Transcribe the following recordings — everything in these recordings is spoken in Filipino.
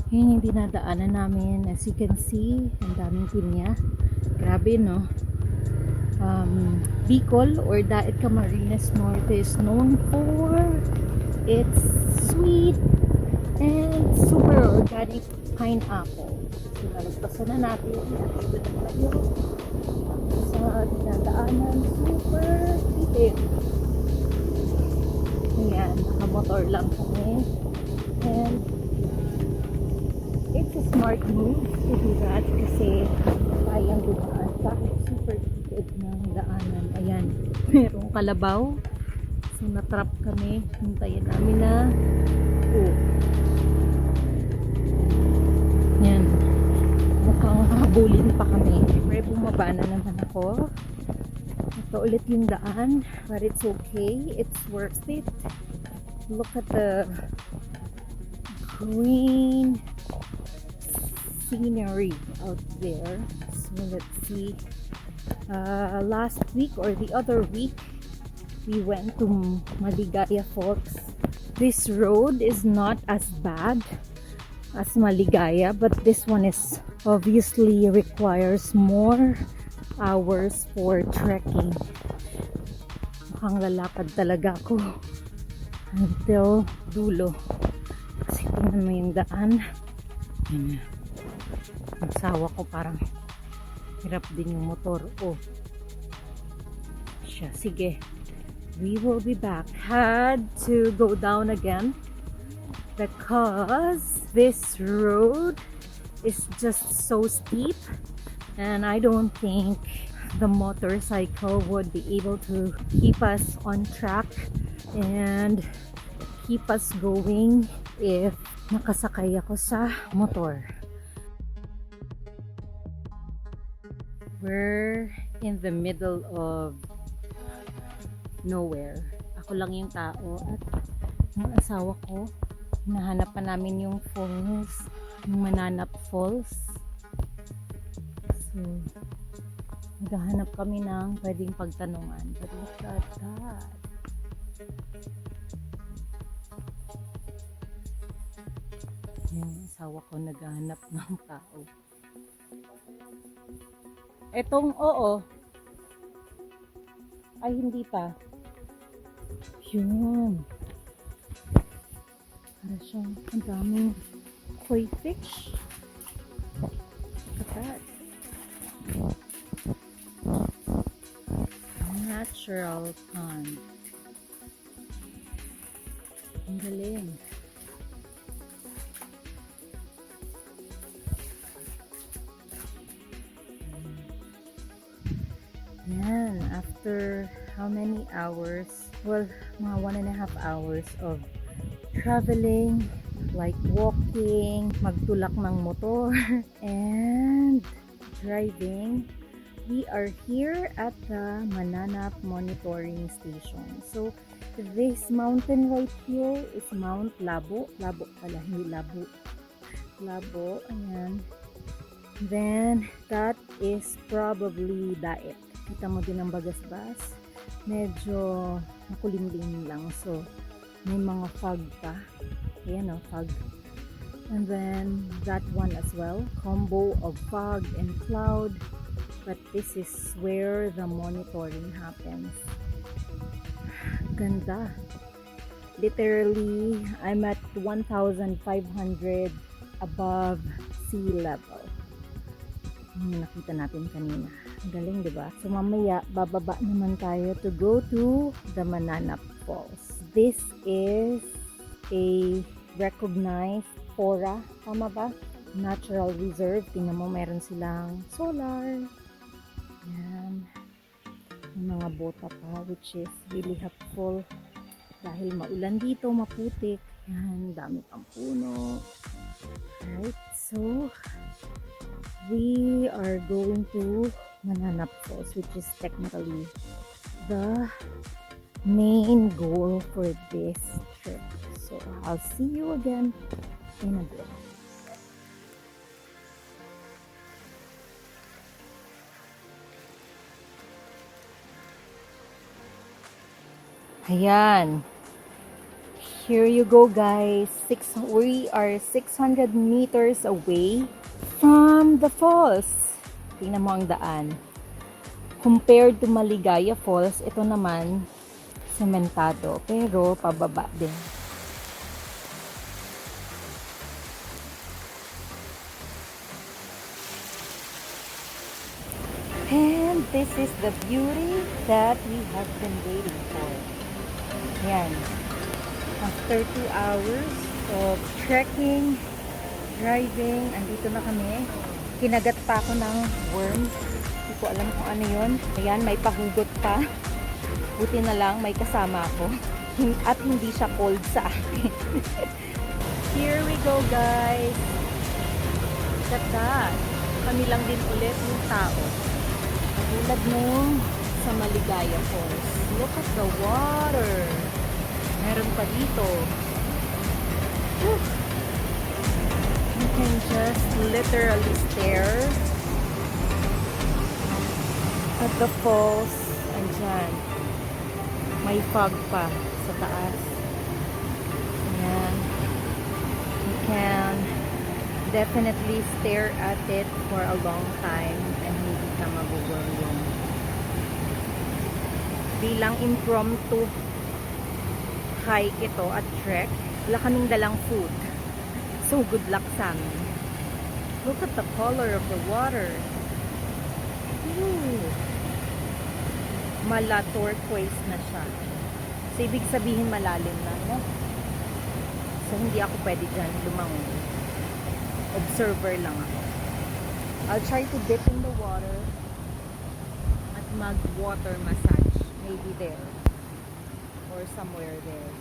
Yun yung dinadaanan namin. As you can see, ang daming pinya. Grabe, no? Bicol or Daet Camarines Norte is known for its sweet and super organic pineapple. So, nalagpasan na natin. Dito na tayo sa dinadaanan. Super tipid. Ayan, nakamotor lang kami. And it's a smart move to do that kasi kayang dumaan kahit super tipid ng daanan. Ayan, merong kalabaw. So, natrap kami. Hintayin namin na yan. Mukhang habulin pa kami. Pero bumaba na naman ako. Ito ulit yung daan. But it's okay. It's worth it. Look at the green scenery out there. So let's see. Last week or the other week, we went to Maligaya Falls. This road is not as bad as Maligaya, but this one is obviously requires more hours for trekking. Mukhang lalakad talaga ako until dulo. Kasi tingnan mo yung daan. Yan. Ang sawa ko parang hirap din yung motor. Oh. Siya. Sige. We will be back. Had to go down again because this road is just so steep and I don't think the motorcycle would be able to keep us on track and keep us going if nakasakay ako sa motor. We're in the middle of nowhere. Ako lang yung tao at yung asawa ko. Hinahanap pa namin yung falls, yung Mananap Falls. So, naghahanap kami ng pwedeng pagtanungan. But look at that. Yung asawa ko naghahanap ng tao. Etong oo. Ay, hindi pa. Yun. Para siyang ang daming koi fish. Look at that. Natural pond. Ang galing. Yan. After how many hours? Well, mga 1.5 hours of traveling, like walking, magtulak ng motor, and driving. We are here at the Mananap Monitoring Station. So, this mountain right here is Mount Labo. Labo pala, hindi Labo. Labo, ayan. Then, that is probably Daet. Kita mo din ang bagasbas. Medyo makulimlim lang. So, may mga fog pa. Ayan o, fog. And then, that one as well. Combo of fog and cloud. But this is where the monitoring happens. Ganda. Literally, I'm at 1,500 above sea level. Nakita natin kanina. Ang galing, diba? So, mamaya, bababa naman tayo to go to the Mananap Falls. This is a recognized FORA. Tama ba? Natural Reserve. Tingnan mo, meron silang solar. Yan. May mga bota pa, which is really helpful. Dahil maulan dito, maputik. Yan, dami pang puno. Right? So, we are going to Mananap Falls, which is technically the main goal for this trip. So, I'll see you again in a bit. Ayan. Here you go guys. We are 600 meters away from the falls. Tingnan mo ang daan. Compared to Maligaya Falls, ito naman sementado pero pababa din. And this is the beauty that we have been waiting for. Yan. After 2 hours of trekking, driving, andito na kami. Kinagat pa ako ng worms. Hindi ko alam kung ano yun. Ayan, may pahugot pa. Buti na lang, may kasama ako. At hindi siya cold sa akin. Here we go, guys. Look at that. Kami lang din ulit yung tao. Tulad nung sa Maligaya Falls. Look at the water. Meron pa dito. Whew. You can just literally stare at the falls. Andyan. May fog pa sa taas. Ayan. You can definitely stare at it for a long time and hindi ka magugulo. Bilang impromptu hike ito at trek, wala kaming dalang food. So good luck sa amin. Look at the color of the water. Ooh. Mala turquoise na siya. So ibig sabihin malalim na, no? So hindi ako pwede dyan lumangon. Observer lang ako. I'll try to dip in the water at mag-water massage. Maybe there. Or somewhere there.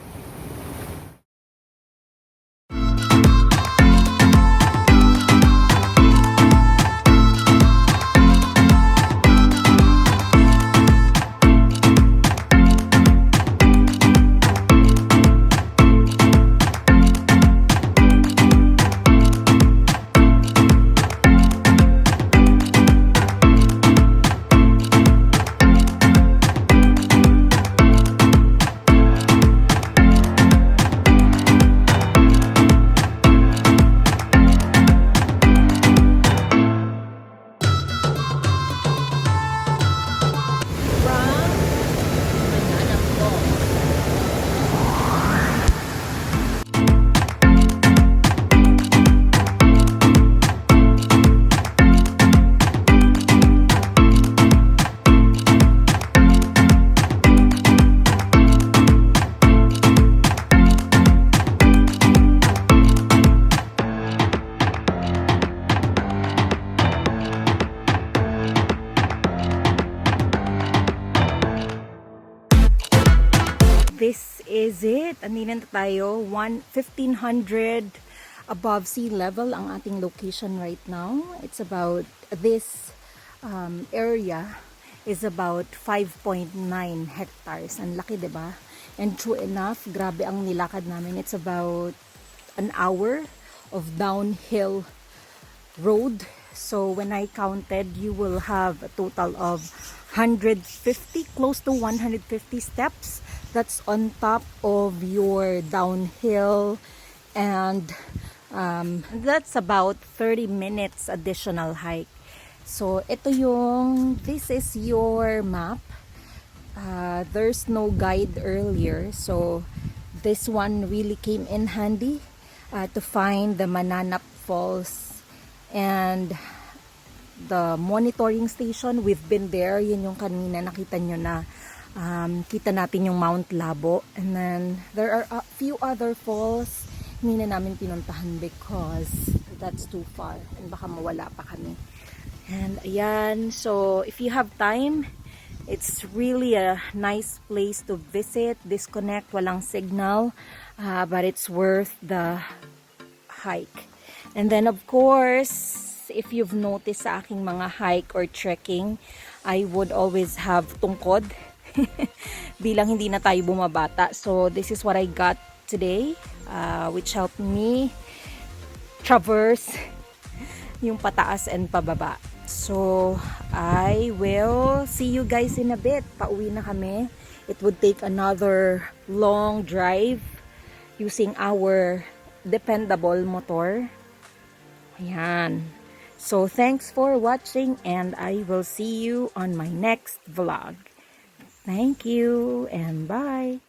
This is it. Andito na tayo. 1,500 above sea level ang ating location right now. It's about this area is about 5.9 hectares. Ang laki, diba? And true enough, grabe ang nilakad namin. It's about an hour of downhill road. So when I counted, you will have a total of 150, close to 150 steps. That's on top of your downhill, and that's about 30 minutes additional hike. So ito this is your map. There's no guide earlier, so this one really came in handy to find the Mananap Falls and the monitoring station. We've been there. Yun yung kanina nakita nyo na kita natin yung Mount Labo, and then there are a few other falls hindi na namin pinuntahan because that's too far and baka mawala pa kami. And ayan, so if you have time, it's really a nice place to visit, disconnect, walang signal, but it's worth the hike. And then of course, if you've noticed sa aking mga hike or trekking, I would always have tungkod bilang hindi na tayo bumabata. So this is what I got today, which helped me traverse yung pataas and pababa. So I will see you guys in a bit. Pauwi na kami. It would take another long drive using our dependable motor. Ayan. So, thanks for watching and I will see you on my next vlog. Thank you and bye!